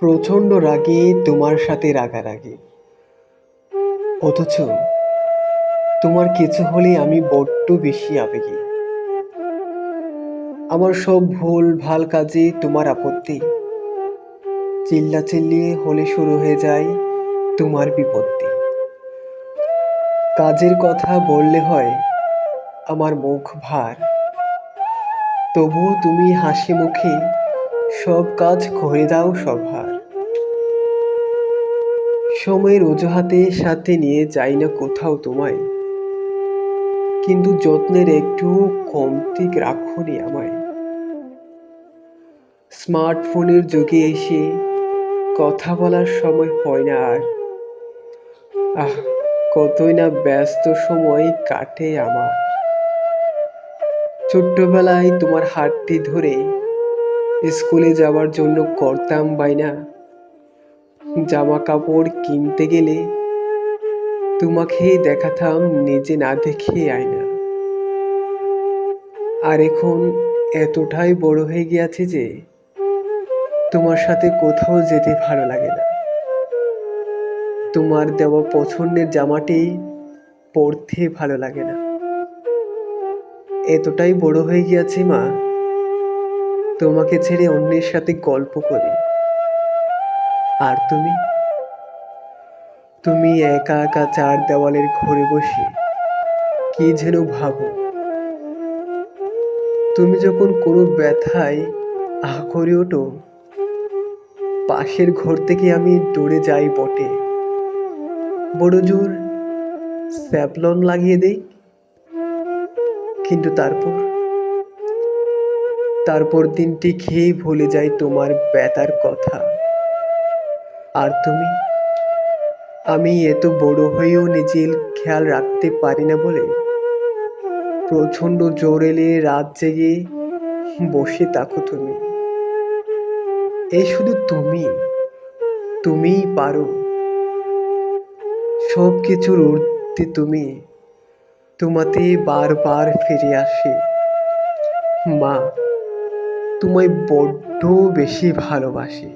প্রচণ্ড রাগে তোমার সাথে রাগারাগি, অথচ তোমার কিছু হলে আমি বড্ড বেশি আবেগী। আমার সব ভুল ভাল কাজে তোমার আপত্তি, চিল্লাচিল্লি হলে শুরু হয়ে যায় তোমার বিপত্তি। কাজের কথা বললে হয় আমার মুখ ভার, তবুও তুমি হাসি মুখে সব কাজ করে দাও সভার। সময়ের অজুহাতে সাথে নিয়ে যাই না কোথাও তোমায়, কিন্তু যত্নের একটু কমতি রাখোনি আমায়। স্মার্টফোনের যুগে এসে কথা বলার সময় হয় না আর। আহ, কতই না ব্যস্ত সময় কাটে আমার। ছোট্টবেলায় তোমার হাতটি ধরে স্কুলে যাওয়ার জন্য করতাম বাইনা। জামা কাপড় কিনতে গেলে তোমাকেই দেখাতাম, নিজে না দেখে আয়না। আর এখন এতটাই বড় হয়ে গিয়েছে যে তোমার সাথে কোথাও যেতে ভালো লাগে না। তোমার দেওয়া পছন্দের জামাটি পরতে ভালো লাগে না। এতটাই বড় হয়ে গিয়েছে মা, তোমাকে ছেড়ে অন্যের সাথে গল্প করি। আর তুমি তুমি একা একা চার দেওয়ালের ঘরে বসে কি যেন ভাবো। তুমি যখন কোনো ব্যথায় আহ করে ওঠো, পাশের ঘর থেকে আমি দৌড়ে যাই বটে, বড় জোর স্যাভলন লাগিয়ে দেই। কিন্তু তারপর দিনটি খেয়েই ভুলে যাই তোমার ব্যথার কথা। আর তুমি, আমি এত বড় হয়েও নিজের খেয়াল রাখতে পারি না বলে প্রচণ্ড জোর এলে রাত জেগে বসে থাকো তুমি। এই শুধু তুমিই পারো সব কিছুর ঊর্ধ্বে। তোমাতে বারবার ফিরে আসি। মা, তোমায় বড্ড বেশি ভালোবাসি।